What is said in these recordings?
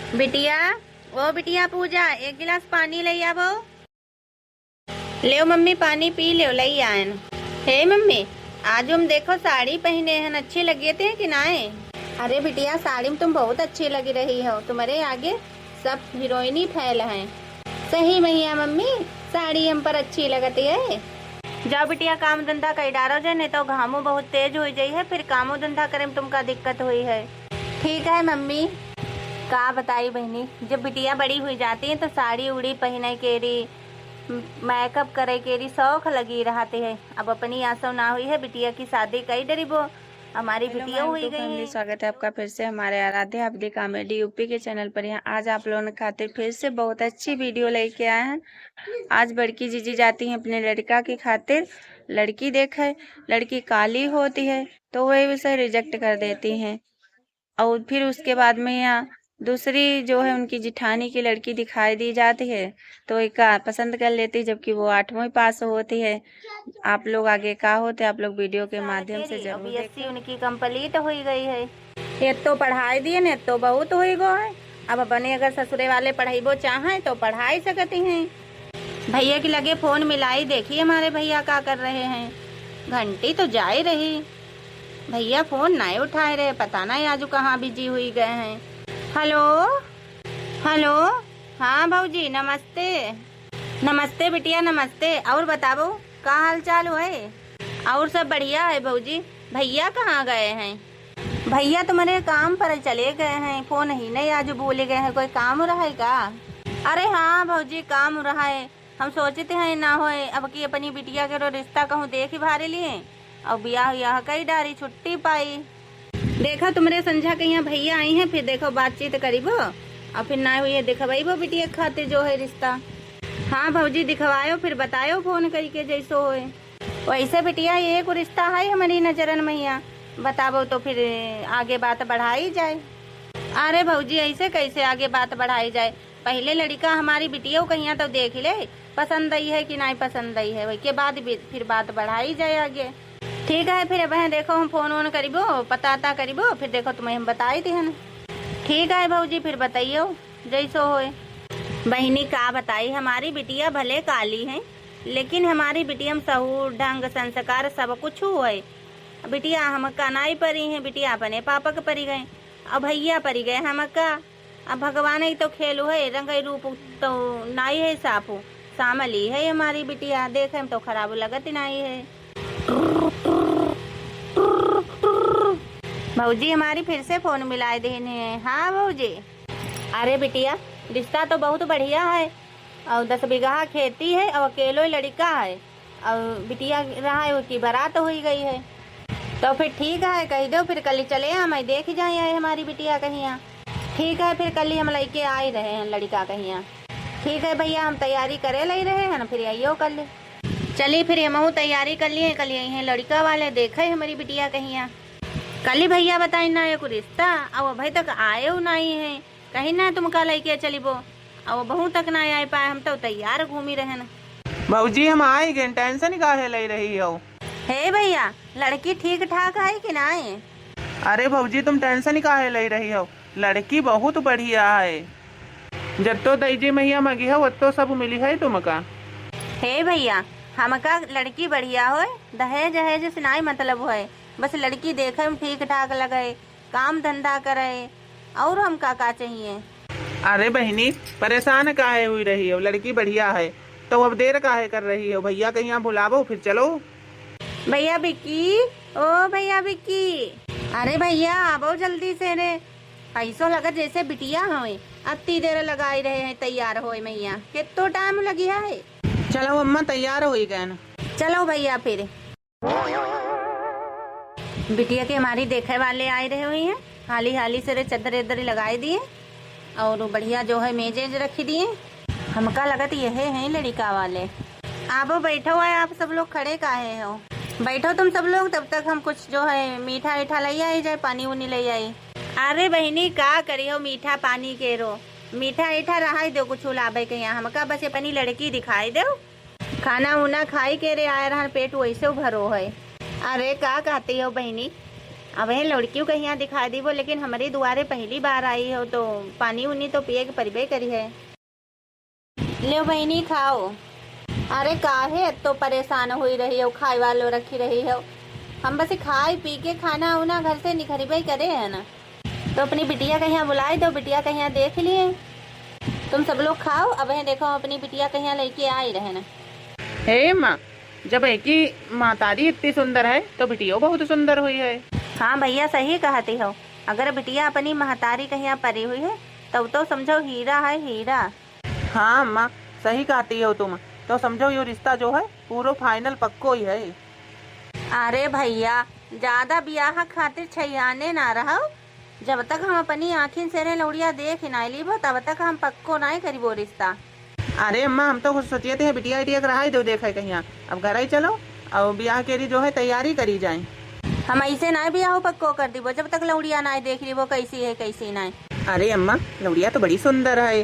बिटिया, ओ बिटिया पूजा, एक गिलास पानी ले आवो। ले मम्मी पानी पी लो, लई आयन। हे मम्मी, आज हम देखो साड़ी पहने हैं, अच्छी लगे थे कि नाए? अरे बिटिया, साड़ी में तुम बहुत अच्छी लगी रही हो, तुम्हारे आगे सब हीरोइनी फैल हैं। सही मैया मम्मी, साड़ी हम पर अच्छी लगती है। जाओ बिटिया, काम धंधा कर डालो जे, नहीं तो घामू बहुत तेज हो जाई है, फिर कामो धंधा करे में तुमका दिक्कत हुई है। ठीक है मम्मी। का बताई बहनी, जब बिटिया बड़ी हुई जाती है तो साड़ी उड़ी पहने केरी, मेकअप करे केरी शौक लगी रहती है। अब अपनी आसव ना हुई है, बिटिया की शादी कई डरीबो हमारी बिटिया हुई गई है। स्वागत है आपका फिर से हमारे आराध्य आपदी कॉमेडी यूपी के चैनल पर। यहाँ आज आप लोगों ने खातिर फिर से बहुत अच्छी वीडियो लेके आए हैं। आज बड़की जीजी जाती हैं अपने लड़का की खातिर। लड़की देखे, लड़की काली होती है तो वही उसे रिजेक्ट कर देती हैं, और फिर उसके बाद में यहाँ दूसरी जो है उनकी जिठानी की लड़की दिखाई दी जाती है तो एक का पसंद कर लेती, जबकि वो 8वीं पास होती है। आप लोग आगे का होते आप लोग वीडियो के माध्यम से जरूर देखें। उनकी कंप्लीट हो गई है, ये तो पढ़ाई दिए ने तो बहुत हो गो है। अब अपने अगर ससुरे वाले पढ़ाईबो चाहें तो पढ़ाई सकती हैं। भैया की लगे फोन मिलाई, देखिए हमारे भैया क्या कर रहे हैं। घंटी तो जा ही रही, भैया फोन नहीं उठाए रहे, पता नहीं आज कहाँ बिजी हुई गए हैं। हेलो हेलो, हाँ भाऊजी नमस्ते। नमस्ते बिटिया नमस्ते। और बताओ का हाल चाल है? और सब बढ़िया है भाऊजी। भैया कहाँ गए हैं? भैया तुम्हारे काम पर चले गए हैं, फोन ही नहीं आज बोले गए हैं। कोई काम हो रहा है का? अरे हाँ भाऊजी, काम हो रहा है। हम सोचते हैं ना होए अब की अपनी बिटिया के रिश्ता कहूँ देख ही भारे लिए, और ब्याह यह कई डारी छुट्टी पाई। देखो तुम्हारे संझा के यहाँ भैया आई हैं, फिर देखो बातचीत करीबो और फिर ना हुई दिखवाइबो बिटिया खातिर जो है रिश्ता। हाँ भाऊजी दिखवायो, फिर बतायो फोन करके जैसो होए वैसे। बिटिया ये को रिश्ता है हमारी नजरन मैया, बताबो तो फिर आगे बात बढ़ाई जाए। अरे भाऊजी ऐसे कैसे आगे बात बढ़ाई जाए? पहले लड़का हमारी बिटिया कहीं तो देख ले, पसंद आई है कि नहीं पसंद आई है, वही के बाद फिर बात बढ़ाई जाए आगे। ठीक है फिर बहन, देखो हम फोन वोन करीबो, पता करीबो, फिर देखो तुम्हें हम बताई थी हन। ठीक है भाऊजी, फिर बताइयो जैसो होए। बहनी का बताई, हमारी बिटिया भले काली है लेकिन हमारी बिटिया में सहूर ढंग संस्कार सब कुछ हुए। बिटिया हमका नाई परी है, बिटिया अपने पापा के परी गए, अब भैया परी गए हमका। अब भगवान ही तो खेलू है, रंग रूप तो नाई है, साफू सामली है हमारी बिटिया, देखे में तो खराब लगत नहीं है। भाऊजी हमारी फिर से फोन मिलाए देने हैं। हाँ भाऊजी। अरे बिटिया रिश्ता तो बहुत बढ़िया है, और 10 बीघा खेती है, और अकेलो ही लड़का है, और बिटिया रहा है उसकी बारात हो गई है। तो फिर ठीक है कह दो, फिर कल चले हम देख जाए हमारी बिटिया कहीं। ठीक है फिर कल हम लेके आ ही रहे हैं लड़का कहीं। ठीक है भैया, हम तैयारी करे ले रहे हैं ना, फिर आइयो कल। चलिए फिर हम तैयारी कर लिए, कल यही है लड़का वाले देखे हमारी बिटिया कहीं। कल ही भैया बताई ना एक रिश्ता, और अभी तक आए नहीं है, कहीं ना तुम का लेके चलीबो, और बहु तक ना आए पाए, हम तो तैयार घूमी रहे न। भाऊजी हम आए गए, टेंशन काहे ले रही हो? हे भैया, लड़की ठीक ठाक है कि नहीं? अरे भाऊजी तुम टेंशन काहे ले रही हो, लड़की बहुत बढ़िया है, जत्तो दईजी मैया मगी है वो सब मिली है तुमका। हे भैया, हमका लड़की बढ़िया हो, दहेज दहेज से नहीं मतलब है, बस लड़की देखे में ठीक ठाक लगे, काम धंधा करे, और हम का चाहिए? अरे बहनी परेशान काहे हुई रही हो, लड़की बढ़िया है तो अब देर काहे कर रही हो? भैया कहीं यहाँ बुलावो फिर चलो। भैया बिक्की, ओ भैया बिक्की, अरे भैया आवो जल्दी से रे, ऐसो लगा जैसे बिटिया होए, अत्ती देर लगाई रहे हैं तैयार होए मैया, कितो टाइम लगी है। चलो अम्मा तैयार हो गए न। चलो भैया फिर। बिटिया के हमारी देखे वाले आए रहे हुई हैं, हाली हाली से चद्दर इधर लगाए दिए, और बढ़िया जो है मेजेज रखी दिए। हमका लगत यह है लड़का वाले। आप बैठो है, आप सब लोग खड़े काहे हो? बैठो तुम सब लोग, तब तक हम कुछ जो है मीठा मीठा ले आई जाए, पानी उनी ले आई। अरे बहनी का करी हो मीठा पानी के रो, मीठा मीठा रहा दो कुछ लाभे के यहाँ, हमका बस अपनी लड़की दिखाई दो, खाना उना खाई के रे आए रहा, पेट वैसे भरो है। अरे का कहती हो बहनी, अब है लड़कियों कहीं यहाँ दिखा दी वो, लेकिन हमारी दुआरे पहली बार आई हो तो पानी उनी तो पिए के परिबे करी है। ले बहनी खाओ। अरे काहे तो परेशान हुई रही हो, खाए वालो रखी रही हो। हम बस खाए पी के खाना उना घर से निखरिबे करे है ना, तो अपनी बिटिया कहीं बुलाए दो, बिटिया कहीं देख लिए। तुम सब लोग खाओ। अब है देखो अपनी बिटिया कहीं लेके आई रहे ना। हे माँ, जब एक ही मातारी इतनी सुंदर है तो बिटियो बहुत सुंदर हुई है। हाँ भैया सही कहती हो, अगर बिटिया अपनी महतारी कहीं परी हुई है तब तो समझो हीरा है हीरा। हाँ अम्मा सही कहती हो तुम, तो समझो ये रिश्ता जो है पूरा फाइनल पक्को ही है। अरे भैया ज्यादा ब्याह खातिर छैयाने ना रहो, जब तक हम अपनी आँखिन से लौड़िया देख ना लीबो तब तक हम पक्को ना करी वो रिश्ता। अरे अम्मा हम तो कुछ सोचिए थे बिटिया इटिया कराई दो देखे कहीं, अब घर ही चलो और ब्याह के लिए जो है तैयारी करी जाए। हम ऐसे ना ब्याह पक्को कर दीबो जब तक लौड़िया ना देख लीबो कैसी है कैसी ना। अरे अम्मा लौड़िया तो बड़ी सुंदर है।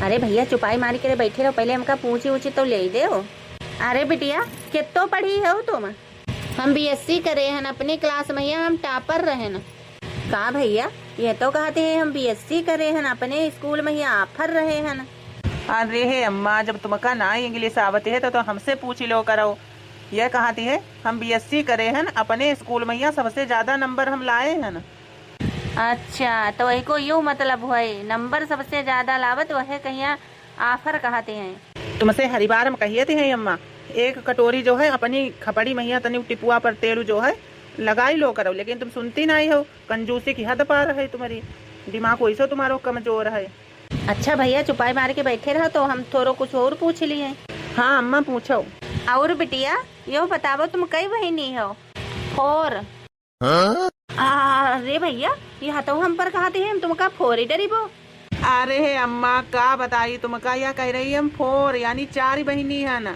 अरे भैया चुपाई मार के बैठे रहो, पहले हमका पूछी उची तो ले दे हो। अरे बिटिया कितो पढ़ी हो तुम? हम BSc करे हन, अपनी क्लास में हम टॉपर रहे न। कहा भैया ये तो कहते हैं हम BSc करे हन, अपने स्कूल में ऑफर रहे हन। अरे हे अम्मा जब तुमका ना इंग्लिश आवती है तो हमसे पूछ लो करो। यह कहती है हम BSc करे हन, अपने स्कूल में सबसे ज्यादा नंबर हम लाए हन। अच्छा तो वही को यूँ मतलब है नंबर सबसे ज्यादा लावत वह कहीं ऑफर कहते हैं। तुमसे हरी बार हम कहिए थे अम्मा, एक कटोरी जो है अपनी खपड़ी मैया तनी टिपुआ पर तेल जो है लगाई लो करो, लेकिन तुम सुनती नहीं हो। कंजूसी की हद पार है तुम्हारी, दिमाग वैसे तुम्हारा कमजोर है। अच्छा भैया चुपाई मार के बैठे रहो तो हम थोड़ा कुछ और पूछ लिए। हाँ अम्मा पूछो। और बिटिया यो बताओ तुम कई बहनी हो? और अरे भैया यह तो हम पर कहते हैं तुमका फोर ही डरीबो। अरे हे अम्मा का बताई तुमका, या कह रही हम फोर यानी 4 बहनी है ना।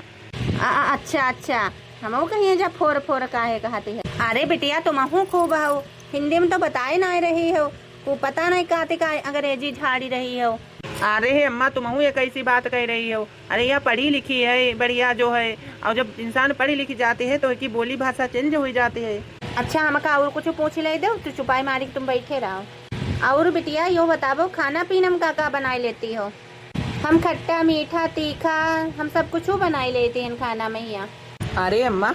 अच्छा अच्छा हम कहीं जा फोर फोर काहे कहती है। अरे बिटिया तुम खूब हो, हिंदी में तो बताए ना रही हो, वो पता नहीं कहते का अंग्रेजी झाड़ी रही हो। अरे हे अम्मा तुम एक ऐसी बात कह रही हो। अरे यह पढ़ी लिखी है बढ़िया जो है, और जब इंसान पढ़ी लिखी जाती है तो की बोली भाषा चेंज हो जाती है। अच्छा हमका और कुछ पूछ ले दो तो चुपाई मारी तुम बैठे रहो। और बिटिया यो बताओ खाना पीना में का बनाई लेती हो? हम खट्टा मीठा तीखा हम सब कुछ बनाई लेते हैं खाना में यहाँ। अरे अम्मा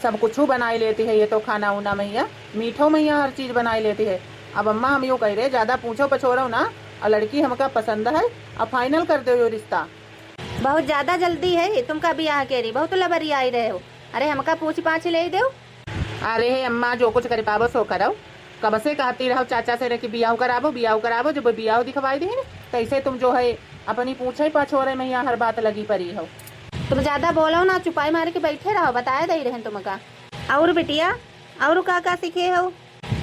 सब कुछ बनाई लेती है ये तो, खाना उना मैया मीठो मैया हर चीज बनाई लेती है। अब अम्मा हम यो कह रहे ज्यादा पूछो पछोरो ना, और लड़की हमका पसंद है, अब फाइनल कर दो ये रिश्ता। बहुत ज्यादा जल्दी है तुमका ब्याह के रही, बहुत लबरी आई रहे हो। अरे हमका पूछ पाछ ले दो। अरे हे अम्मा जो कुछ कर पाबो सो करो, कब से कहती रहो चाचा से रह बियाह कराबो, जब बियाह दिखवाई दी तैसे तुम जो है अपनी पूछे पछोरे में यहाँ हर बात लगी पड़ी हो। तुम ज्यादा बोलो ना, चुपाई मार के बैठे रहो, बताया दे रहे तुमका। और बिटिया और का सीखे हो?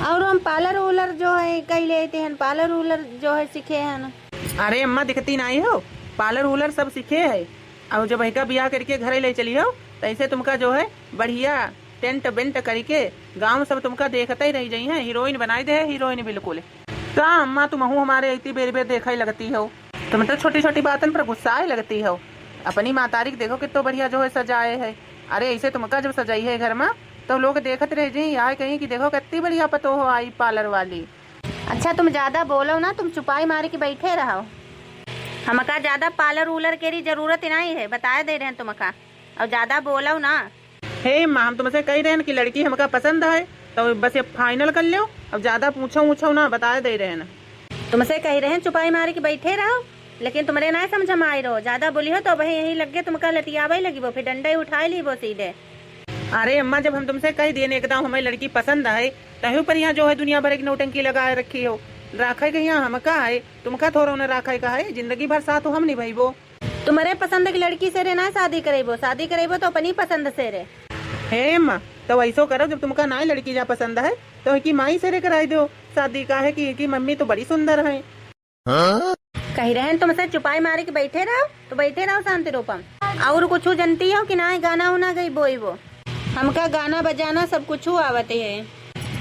और हम पार्लर उलर जो है कई लेते हैं, पार्लर उलर जो है सीखे हैं। अरे अम्मा दिखती नहीं हो, पार्लर उलर सब सीखे है। और जब का ब्याह करके घरे ले चली हो तैसे तुमका जो है बढ़िया टेंट बेंट करके गांव सब तुमका देखते ही रह जाई है, हीरोइन बनाई दे है, हीरोइन बिल्कुल। तो अम्मा तुम हमारे इतनी बेर बेर देखा ही लगती हो, तुम तो छोटी छोटी बातन पर गुस्सा ही लगती हो। अपनी मातारी देखो कितना बढ़िया जो है सजाए है। अरे ऐसे तुमका जब सजाई है घर में तो लोग देखते रह जाए, यहाँ कहीं कि देखो कितनी बढ़िया पतो हो आई पार्लर वाली। अच्छा तुम ज्यादा बोलो ना, तुम चुपाई मार के बैठे रहो। हमका ज्यादा पार्लर उलर के जरूरत नहीं है, बताया दे रहे हैं तुमका, और ज्यादा बोलो ना। हे माँ हम तुमसे कह रहे हैं कि लड़की हमका पसंद है तो बस ये फाइनल कर लो, अब ज्यादा पूछो ना, बताए दे रहे हैं। तुमसे कह रहे हैं चुपाई मार के बैठे रहो, लेकिन तुम्हारे ना समझ में आई रहो, ज्यादा बोली हो तो वही यही लग गए तुमका लतियावे लगी वो, फिर डंडे उठाए ली वो सीधे। अरे अम्मा जब हम तुमसे कह दिए एकदम हमें लड़की पसंद है तही पर यहाँ जो है दुनिया भर की नौटंकी लगा रखी हो, राखे के यहाँ हम का है, तुमका थोड़ा उन्हें राखे का है, जिंदगी भर साथ हो हम निभाइबो। तुम्हारे पसंद की लड़की से रे ना शादी करेबो, शादी करेबो तो अपनी पसंद से रे। हे अम्मा तो ऐसा करो, जब तुमका ना लड़की जा पसंद है तो की माई से रे कराई दो शादी, का है कि मम्मी तो बड़ी सुंदर है। कह रहे हैं तुमसे चुपाई मारे के बैठे रहो तो बैठे रहो शांति रूपम। और कुछ जानती हो कि ना गाना उना गई बोई वो? हमका गाना बजाना सब कुछ आवते है।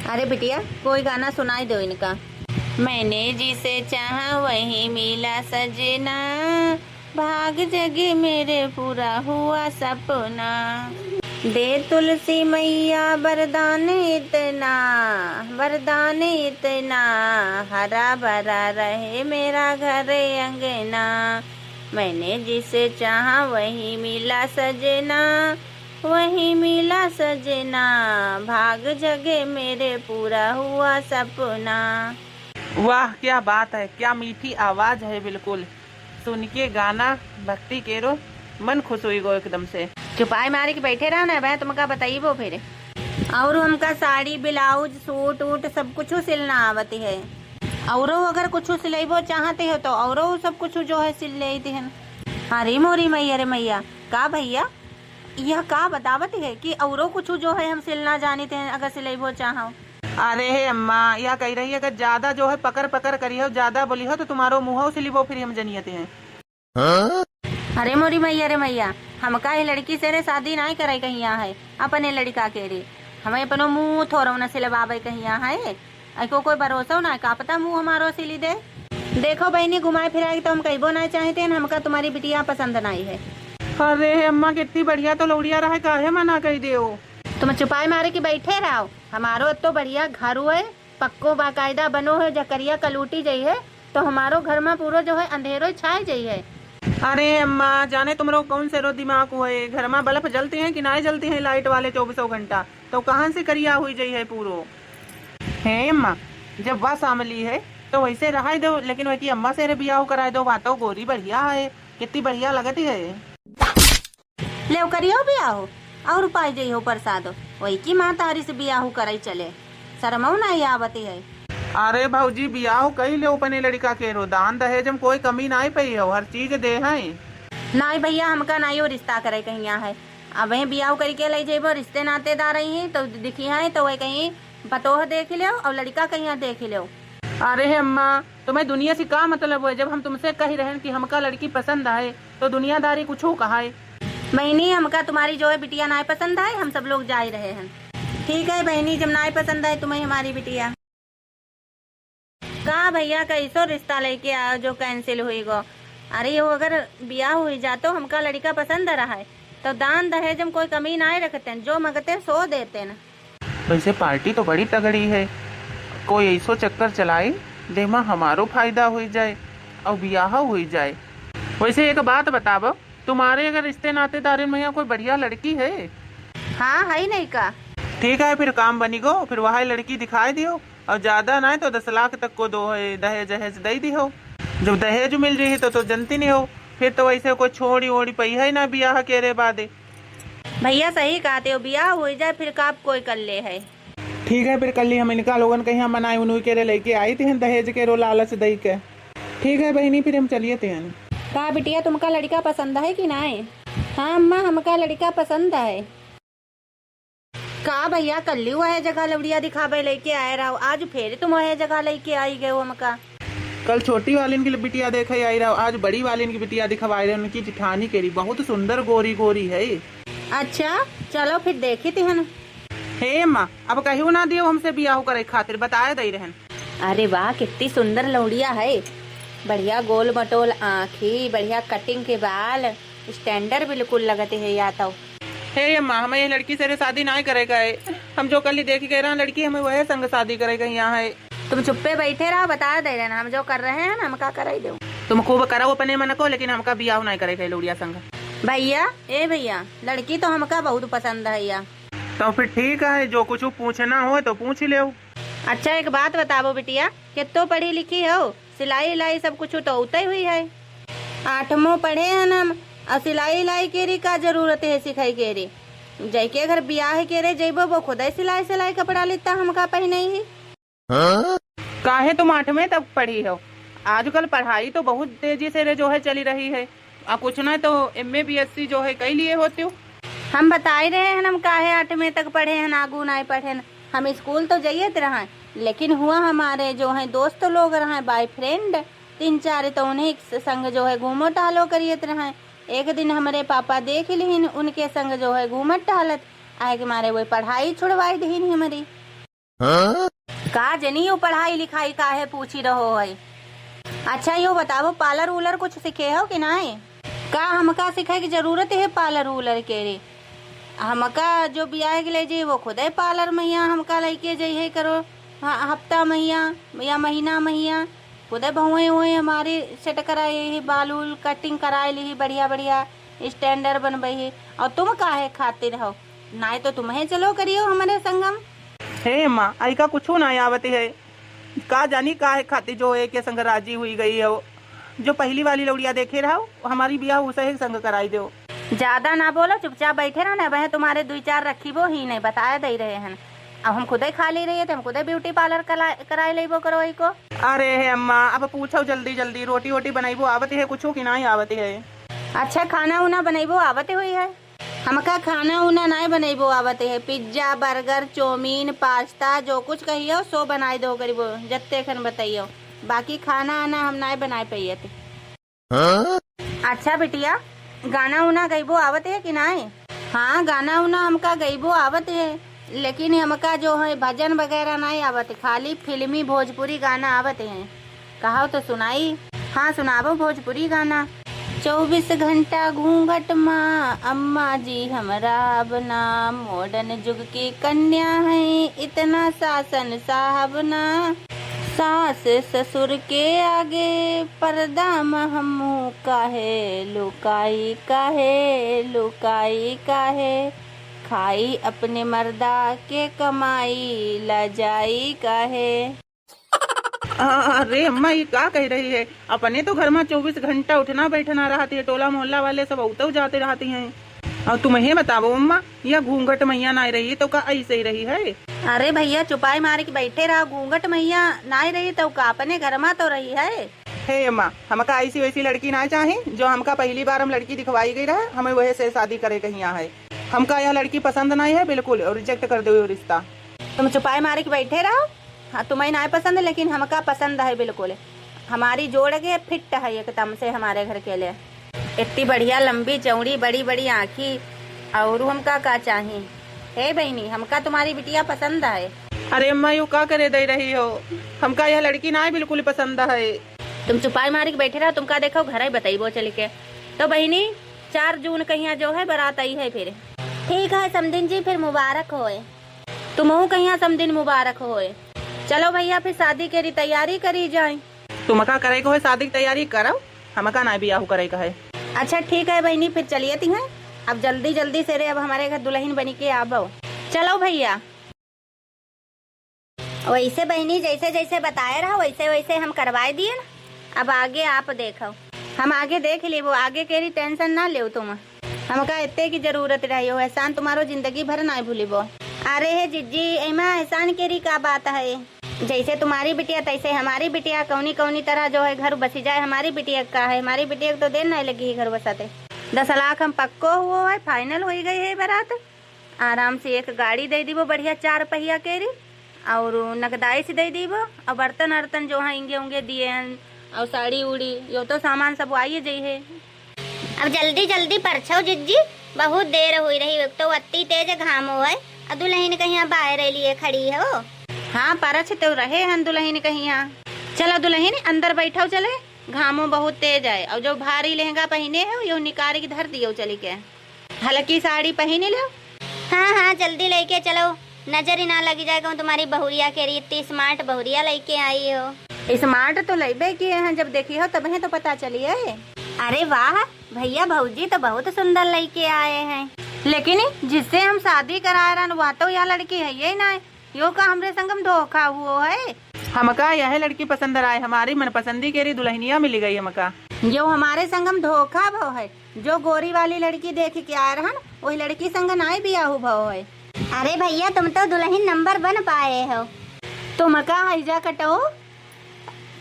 अरे बिटिया कोई गाना सुनाई दो इनका। मैंने जिसे चाहा वही मिला सजना, भाग जगे मेरे पूरा हुआ सपना, दे तुलसी मैया वरदान इतना, हरा भरा रहे मेरा घर अंगना। मैंने जिसे चाहा वही मिला सजना, वही मिला सजना। भाग जगे मेरे पूरा हुआ सपना। वाह क्या बात है, क्या मीठी आवाज है, बिल्कुल सुन के गाना भक्ति केरो मन खुश हुई गो एकदम से। चुपाई मारे के बैठे रहा ना भाई, तुमका बताइबो फिर। और हमका साड़ी ब्लाउज सूट वूट सब कुछ सिलना आवती है। और अगर कुछ सिलेबो चाहते हो तो और सब कुछ जो है सिल लेती है। अरे मोरी मैया रे मैया, का भैया यह का बतावत है कि औरो कुछ जो है हम सिलना जानते हैं अगर सिलेबो चाहो। अरे हे अम्मा, यह कह रही है अगर ज्यादा जो है पकड़ पकड़ करी हो, ज्यादा बोली हो तो तुम्हारो मुँह सिलिबो फिर हम जनियते हैं। अरे मोरी मैया रे मैया, हमका ये लड़की से रे शादी नहीं करे कहिया है अपने लड़का के रे। हमें अपनो मुँह थोड़ा न सिलवावे कहिया है, ऐको कोई भरोसा ना, का पता मुँह हमारो सिली दे। देखो बहनी घुमाए फिराए तो हम कहबो नहीं चाहते हैं, हमका तुम्हारी बिटिया पसंद नहीं है। अरे हे अम्मा, कितनी बढ़िया तो लौड़िया रहा, काहे मना कही दे। तुम चुपाई मारे के बैठे रहो। हमारो तो बढ़िया घर है, पक्को बाकायदा बनो है, जकरिया कलूटी जाइ है तो हमारो घर में पूरा जो है अंधेरो छाए जाइ है। अरे अम्मा, जाने तुमरो कौन से रो दिमाग हुए, घर में बल्ब जलती हैं कि नहीं जलती हैं लाइट वाले 24 घंटा, तो कहाँ से करिया हुई जाइ है पूरो। हे अम्मा, जब वह सामली है तो वैसे रहा दो, लेकिन वही अम्मा से रे बियाह कराए दो। बातों गोरी बढ़िया है, कितनी बढ़िया लगती है। ले करियो बियाह और पाई जाइ हो प्रसाद, वही की माँ तारी से बियाह कराई चले, शर्मऊ नहीं आवती है। अरे भाऊजी, बियाह कई ले अपने लड़का के रो, दान दहेज में कोई कमी नहीं पई हो, हर चीज दे है। नहीं भैया, हमका नहीं हो रिश्ता करे कहीं है। अब वही बियाह करके ले जेबो, रिश्ते नातेदार ही तो दिखी है तो वही कहीं बतोह देख लो और लड़का कहीं देख लो। अरे हे अम्मा, तुम्हें दुनिया से क्या मतलब है, जब हम तुमसे कही रहे कि हमका लड़की पसंद है तो दुनियादारी कुछ हो कहा है। बहनी हमका तुम्हारी जो है बिटिया नहीं पसंद है, हम सब लोग जा ही रहे हैं। ठीक है बहनी, जब नहीं पसंद है तुम्हें हमारी बिटिया। कहा भैया कैसो रिश्ता लेके आयो जो कैंसिल हुई गो। अरे वो अगर बियाह हुई जा तो हमका लड़का पसंद रहा है तो दान दहेज में कोई कमी नहीं रखते हैं, जो मगते सो देते हैं। वैसे पार्टी तो बड़ी तगड़ी है, कोई ऐसो चक्कर चलाए देमा हमारो फायदा हो जाए और बियाह हो जाए। वैसे एक बात बताओ, तुम्हारे अगर रिश्ते नातेदारी में कोई बढ़िया लड़की है? हाँ है नहीं का। ठीक है, फिर काम बनी गो, फिर वह लड़की दिखाई दियो और ज्यादा ना तो 10 लाख तक को दो है दहेज दहेज दे दी हो। जब दहेज मिल रही है तो जनती नहीं हो, फिर तो वैसे कोई छोड़ी ओड़ी पई है ना बियाह के रे बादे। भैया सही कहते हो, बियाह हो जाए फिर काप कोई कर ले है। ठीक है, फिर कल ही हम इनका लोगन कहीं हम मनाई उन्हीं के रे लेके आई थी दहेज के रो लालच दई के। ठीक है बहनी, फिर हम चलिए थे। कहा बिटिया तुमका लड़का पसंद है कि नहीं? हाँ अम्मा, हमका लड़का पसंद है। का भैया कल हुआ है जगह लवड़िया दिखावे लेके आए रहो, आज फिर तुम वह जगह लेके आई गए हो हमका। कल छोटी वाली की बिटिया देखे आई रहो, आज बड़ी वाली की बिटिया दिखवाई रहे, उनकी जिठानी केरी बहुत सुंदर गोरी गोरी है। अच्छा चलो फिर देखी थी हन। हे अम्मा, अब कहीं ना दियो हमसे बियाह करे खातिर, बताए दई रहन। अरे वाह कितनी सुंदर लौड़िया है, बढ़िया गोल मटोल आँखी, बढ़िया कटिंग के बाल, स्टैंडर्ड बिल्कुल लगते है। या तो हे अम्मा, हमें ये लड़की से शादी नहीं करेगा है, हम जो कल ही देख के रहा लड़की हमें वह संग शादी करेगा यहाँ है। तुम चुप्पे बैठे रहो, बता दे रहे हम जो कर रहे हैं हम का कराई दो। तुम खूब करो अपने मन को, लेकिन हमका बियाह नहीं करेगा लौड़िया संग। भैया ए भैया, लड़की तो हमका बहुत पसंद है या। तो फिर ठीक है, जो कुछ पूछना हो तो पूछ ले। अच्छा एक बात बताओ बिटिया, कितो पढ़ी लिखी हो? सिलाई इलाई सब कुछ तो उतई हुई है। 8वां पढ़े हैं हम, और सिलाई इलाई के री का जरूरत है सिखाई के री। जै के घर बियाह के रे जैबो वो खुद सिलाई कपड़ा लेता हमका पहने ही। काहे तुम 8वें तक पढ़ी हो? आजकल पढ़ाई तो बहुत तेजी से रे जो है चली रही है, और कुछ ना तो MA BSc जो है कई लिए होते हो। हम बता ही रहे हैं हम काहे 8वें तक पढ़े हैं, आगू नहीं पढ़े हैं। हम स्कूल तो जाइए रहे, लेकिन हुआ हमारे जो है दोस्त लोग रहे, बॉयफ्रेंड 3-4, तो उन्हीं संग जो है घूमो टहलो करिए रहे। एक दिन हमारे पापा देख लीन उनके संग जो है घूमत टहलत, आए के मारे वो पढ़ाई छुड़वाई दीन हमारी। का जनी वो पढ़ाई लिखाई का है पूछी रहो है। अच्छा यो बताओ, पार्लर उलर कुछ सीखे हो कि नहीं? का हमका सीखे की जरूरत है पार्लर उलर के रे? हमका जो बियाह के ले जाइए वो खुद ही पार्लर मैया हमका लेके जाइए करो हफ्ता मैया या महीना मैया खुद बहुए हुए हमारी सेट कराए ही बाल उल कटिंग कराए ली बढ़िया बढ़िया स्टैंडर्ड बनबई। और तुम काहे खातिर हो ना तो तुम्हें चलो करियो हमारे संगम। हे अम्मा ऐका कुछ ना आवत है, का जानी काहे खातिर जो है के संग राजी हुई गई हो। जो पहली वाली लौड़िया देखे रहो हमारी बियाह उसे ही संग कराई दो। ज्यादा ना बोलो चुपचाप बैठे रहो ना वह तुम्हारे 2-4 रखी वो ही नहीं बताया दे रहे हैं। अब हम खुद ही खा ले रही है तो हम खुद ही ब्यूटी पार्लर कराए ले वो करो को। अरे हे अम्मा अब पूछो जल्दी जल्दी रोटी वोटी बनाई आवत है कुछ की ना आवत है। अच्छा खाना उना बनैबो आवत हुई है? हमका खाना उना नहीं बनैबो आवत है। पिज्जा बर्गर चौमीन पास्ता जो कुछ कहियो सो बनाई दो गरीबो जत्ते खन बताइयो। बाकी खाना आना हम नहीं बनाए पाइए थे। अच्छा बिटिया गाना उना गईबो आवत है कि नहीं? हाँ गाना उना हमका गईबो आवत है लेकिन हमका जो है भजन वगैरह नहीं आवत है, खाली फिल्मी भोजपुरी गाना आवत है। कहो तो सुनाई। हाँ सुनाबो भोजपुरी गाना। 24 घंटा घूंघट माँ अम्मा जी हमरा बना मॉडर्न युग की कन्या है इतना शासन साहब ना सास ससुर के आगे पर्दा महमू काहे लुकाई काहे खाई अपने मर्दा के कमाई लजाई काहे। अरे अम्मा ये क्या कह रही है। अपने तो घर में 24 घंटा उठना बैठना रहती है, टोला मोहल्ला वाले सब उतर जाते रहती हैं। और तुम्हें बताओ अम्मा यह घूंघट मैया ना रही तो का ऐसे ही रही है। अरे भैया चुपाई मार के बैठे रहा घूंघट मैया ना रही तो का अपने घर में तो रही है। हे अम्मा हमका ऐसी वैसी लड़की ना चाहे जो हमका पहली बार हम लड़की दिखवाई गई रहा हमें वही से शादी करे कहीं यहाँ है। हमका यह लड़की पसंद नहीं है बिल्कुल और रिजेक्ट कर दो रिश्ता। तुम चुपाई मार के बैठे रहो। हाँ तुम्हें नहीं पसंद लेकिन हमका पसंद है बिल्कुल। हमारी जोड़ के फिट है एकदम से हमारे घर के लिए। इतनी बढ़िया लंबी चौड़ी बड़ी बड़ी आँखी और हमका का चाहिए। हे बहनी हमका तुम्हारी बिटिया पसंद है। अरे अम्मा यू का करे दे रही हो, हमका यह लड़की ना बिल्कुल पसंद है। तुम चुपाई मार के बैठे रहो। तुमका देखो घर ही बताइबो चल के। तो बहनी 4 जून कहीं जो है बारात आई है फिर। ठीक है समदिन जी फिर मुबारक होए। तुमहू कहीं समदिन मुबारक होए। चलो भैया फिर शादी के तैयारी करी जाए। तुमका करे को है शादी की तैयारी करो हमका ना बियाह करे का है। अच्छा ठीक है बहनी फिर चलिए ती हैं। अब जल्दी जल्दी से रे अब हमारे घर दुल्हन बनी के आवो। चलो भैया। वैसे बहनी जैसे जैसे बताए रहा वैसे वैसे हम करवाए दिए ना। अब आगे आप देखो। हम आगे देख ले वो आगे केरी टेंशन ना ले तुम। हमका इतने की जरूरत रही हो एहसान तुम्हारो जिंदगी भर ना भूलिबो। अरे है जिज्जी एमा एहसान केरी का बात है। जैसे तुम्हारी बिटिया तैसे हमारी बिटिया कौनी कौनी तरह जो है घर बसी जाए। हमारी बिटिया का है हमारी बिटिया तो देर नहीं लगी है घर बसाते। 10 लाख हम पक्को हुआ है फाइनल हो गई है बारात। आराम से एक गाड़ी दे दीबो बढ़िया 4 पहिया केरी और नकदाई से दे दीबो और बर्तन अर्तन जो है इंगे उंगे दिए हैं और साड़ी उड़ी यो तो सामान सब आइए जाइ है। अब जल्दी जल्दी परछो जिज्जी बहुत देर हुई रही। एक तो अति तेज घाम हो है और दुल्हन कहीं बाहर लिए खड़ी है वो। हाँ परछ तो रहे हैं दुल्हन कहीं यहाँ। चलो दुल्हन अंदर बैठो चले घामो बहुत तेज है। और जो भारी लहंगा पहने है यो निकाल के धर दियो चली के। हल्की साड़ी पहने लो। हाँ हाँ जल्दी लेके चलो नजर ही ना लगी जाएगा तुम्हारी बहुरिया के लिए। इतनी स्मार्ट बहुरिया लेके आई हो। स्मार्ट तो लेबे किए हैं जब देखी हो तब तो पता चली है। अरे वाह भैया भौजी तो बहुत सुंदर लेके आए हैं। लेकिन जिससे हम शादी करा रहे वह तो यह लड़की है ये ना यो का हमरे संगम धोखा हुआ है। हमका यह लड़की पसंद आए हमारी मनपसंदी के दुल्हनिया मिल गई हमका। जो हमारे संगम धोखा भाव है। जो गोरी वाली लड़की देख के आ रहा वही लड़की संग नाई बियाह भाव है। अरे भैया तुम तो दुल्हन नंबर 1 पाए हो। तुमका हैजा कटो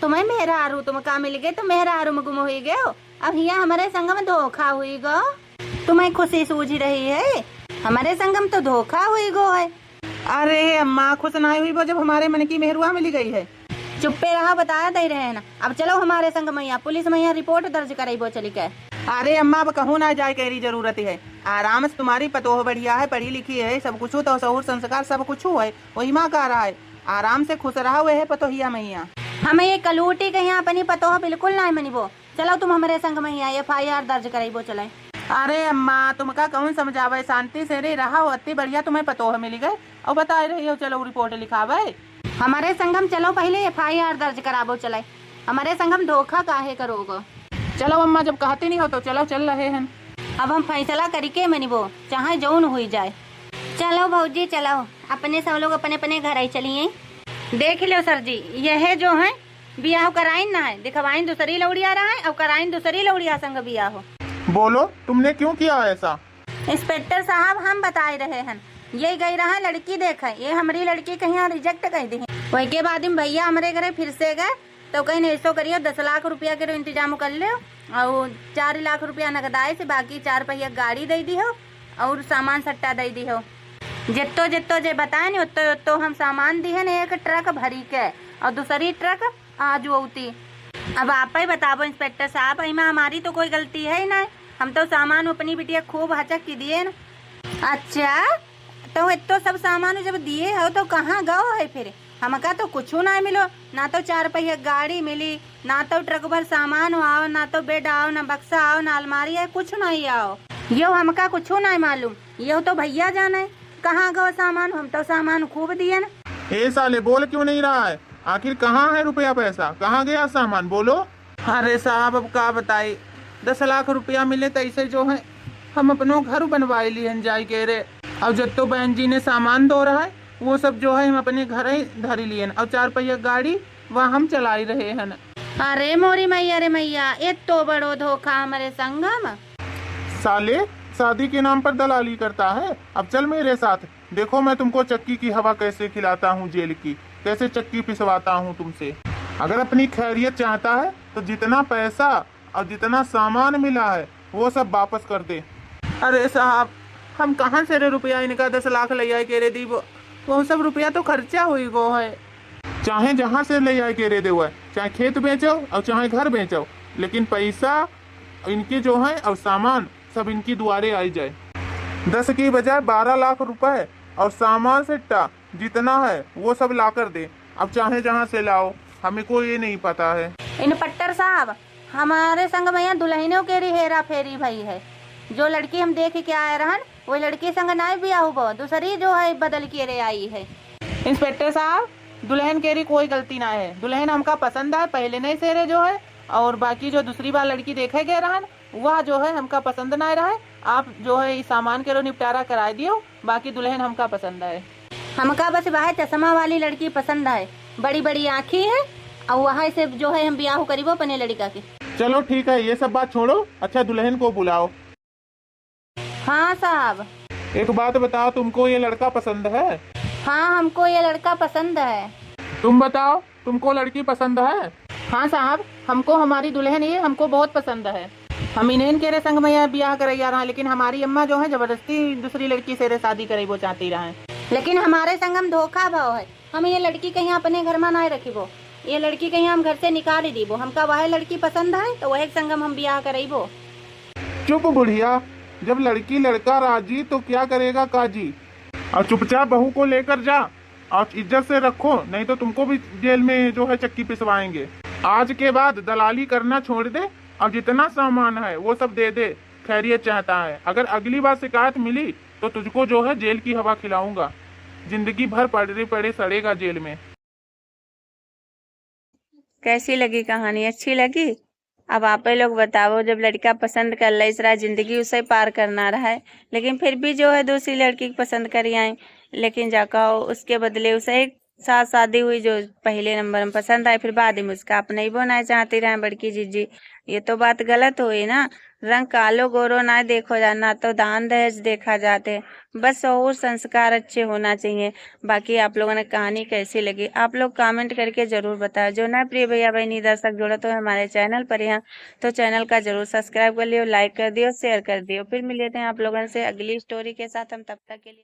तुम्हें मेहरारू तुमका मिल गए तो मेहरारू में गुम हुई गए हो। अब यहाँ हमारे संगम धोखा हुई गो। तुम्हें खुशी सूझ रही है हमारे संगम तो धोखा हुई गो है। अरे अम्मा खुश ना हुई वो जब हमारे मन की मेहरुआ मिली गई है। चुप्पे रहा बताया दे रहे हैं ना। अब चलो हमारे संग मैया पुलिस मैया रिपोर्ट दर्ज कराई चली के। अरे अम्मा अब कहूँ ना जाए करी जरूरत है। आराम से तुम्हारी पतोह बढ़िया है पढ़ी लिखी है सब कुछ तो सहूर संस्कार सब कुछ है वही माँ का रहा है। आराम से खुश रहा हुए है पतोहिया मैया। हमें ये कलूटी कहीं अपनी पतोह बिल्कुल ना मनीबो। चलो तुम हमारे संग मैया FIR दर्ज कराइबो चले। अरे अम्मा तुमका कौन समझावे, शांति से रे रहा हो, अति बढ़िया तुम्हें पतो है मिली गए और बता रही हो चलो रिपोर्ट लिखावे। हमारे संगम चलो पहले FIR दर्ज कराबो चले, हमारे संगम धोखा काहे करोगे। चलो अम्मा जब कहती नहीं हो तो चलो चल रहे हैं। अब हम फैसला करके मनिबो चाहे जौन हुई जाए। चलो भौजी चलो, अपने सब लोग अपने अपने घर आई चलिए। देख लो सर जी, यह जो है बियाह कराइन ना है, दिखवाइन दूसरी लौड़िया रहा है और कराइन दूसरी लौड़िया संग बियाह हो। बोलो तुमने क्यों किया ऐसा? इंस्पेक्टर साहब हम बताए रहे हैं, ये गई रहा लड़की देखे, ये हमारी लड़की कहीं रिजेक्ट कर दी। वही के बाद में भैया हमारे घरे फिर से गए तो कहीं ऐसो करियो 10 लाख रुपया के इंतजाम कर लो और 4 लाख रुपया नगदाए से बाकी 4 पहिया गाड़ी दे दी हो और सामान सट्टा दे दी हो। जितो जितो जे बताए न उतो उतो हम सामान दी है न, एक ट्रक भरी के और दूसरी ट्रक आज होती। अब आप ही बताओ इंस्पेक्टर साहब, इमा हमारी तो कोई गलती है ही नहीं, हम तो सामान अपनी बिटिया खूब हचक की दिए न। अच्छा तो इतो सब सामान जब दिए हो तो कहाँ गओ है फिर? हमका तो कुछ ना मिलो, ना तो 4 पहिया गाड़ी मिली, ना तो ट्रक भर सामान आओ, ना तो बेड आओ, ना बक्सा आओ, ना अलमारी है, कुछ नहीं आओ। यो हमका कुछ नहीं मालूम, यो तो भैया जाने कहाँ गओ सामान, हम तो सामान खूब दिए न। ए साले बोल क्यों नहीं रहा है? आखिर कहाँ है रुपया पैसा, कहाँ गया सामान बोलो। अरे साहब अब का बताई, 10 लाख रुपया मिले तो ऐसे जो है हम अपनो घर बनवाए लिए जाई के रे, और जब तो बहन जी ने सामान दो रहा है वो सब जो है हम अपने घर ही धरी लिए और 4 पहिया गाड़ी वह हम चलाई रहे हैं। अरे मोरी मैया रे मैया, ये तो बड़ो धोखा हमारे संगम। साले शादी के नाम पर दलाली करता है। अब चल मेरे साथ, देखो मैं तुमको चक्की की हवा कैसे खिलाता हूँ, जेल की कैसे चक्की पिसवाता हूँ तुमसे। अगर अपनी खैरियत चाहता है तो जितना पैसा और जितना सामान मिला है वो सब वापस कर दे। अरे साहब हम कहाँ से रे रुपया इनका 10 लाख ले आए के रे दी, वो सब रुपया तो खर्चा हुई गो है। चाहे जहाँ से ले आए के रे दे हुआ है, चाहे खेत बेचो और चाहे घर बेचो, लेकिन पैसा इनके जो है और सामान सब इनकी दुआरे आई जाए। 10 की बजाय 12 लाख रुपए और सामान सिट्टा जितना है वो सब ला कर दे। अब चाहे जहाँ से लाओ, हमें को ये नहीं पता है। इंस्पेक्टर साहब हमारे संग भैया दुल्हनों के री हेरा फेरी भई है, जो लड़की हम देख के आए रहन वो लड़की संग नहीं बिया हुआ, दूसरी जो है बदल के रे आई है। इंस्पेक्टर साहब दुल्हन के री कोई गलती ना है, दुल्हन हमका पसंद है पहले नहीं से रे जो है, और बाकी जो दूसरी बार लड़की देखे गए रहन वह जो है हमका पसंद ना रहा है। आप जो है इस सामान के रो निपटारा करा दियो, बाकी दुल्हन हमका पसंद है। हमका बस वह चश्मा वाली लड़की पसंद है, बड़ी बड़ी आँखी है और वहाँ से जो है हम ब्याह करीबो अपने लड़का के। चलो ठीक है, ये सब बात छोड़ो, अच्छा दुल्हन को बुलाओ। हाँ साहब। एक बात बताओ, तुमको ये लड़का पसंद है? हाँ हमको ये लड़का पसंद है। तुम बताओ तुमको लड़की पसंद है? हाँ साहब हमको हमारी दुल्हन ये हमको बहुत पसंद है, हम इन्हें के रे संग में ब्याह करैया रहा, लेकिन हमारी अम्मा जो है जबरदस्ती दूसरी लड़की से रे शादी करे वो चाहती रहा है। लेकिन हमारे संग हम धोखा भाव है, हम ये लड़की कहीं अपने घर में ना रखीबो, ये लड़की कहीं हम घर से निकाल दीबो, हमका वह लड़की पसंद है तो वही संगम हम ब्याह करेबो। चुप बुढ़िया, जब लड़की लड़का राजी तो क्या करेगा काजी। और चुपचाप बहू को लेकर जा और इज्जत से रखो, नहीं तो तुमको भी जेल में जो है चक्की पिसवाएंगे। आज के बाद दलाली करना छोड़ दे और जितना सामान है वो सब दे दे, खैरियत चाहता है। अगर अगली बार शिकायत मिली तो तुझको जो है जेल की हवा खिलाऊंगा, जिंदगी भर पड़े पड़े सड़ेगा जेल में। कैसी लगी कहानी? अच्छी लगी? अब आप ही लोग बताओ, जब लड़का पसंद कर ले, इस तरह जिंदगी उसे पार करना रहा है, लेकिन फिर भी जो है दूसरी लड़की पसंद करी आए, लेकिन जाकर उसके बदले उसे एक साथ शादी हुई जो पहले नंबर में पसंद आई, फिर बाद में उसका अपना ही बनाए चाहती रहे बड़की जीजी। ये तो बात गलत हुई ना। रंग कालो गोरो ना देखो जाना, तो दान दहेज देखा जाते, बस और संस्कार अच्छे होना चाहिए। बाकी आप लोगों ने कहानी कैसी लगी आप लोग कमेंट करके जरूर बताओ। जो ना प्रिय भैया बहनी दर्शक जुड़े तो हमारे चैनल पर यहाँ, तो चैनल का जरूर सब्सक्राइब कर लियो, लाइक कर दियो, शेयर कर दियो। फिर मिलते हैं आप लोगों से अगली स्टोरी के साथ, हम तब तक के लिए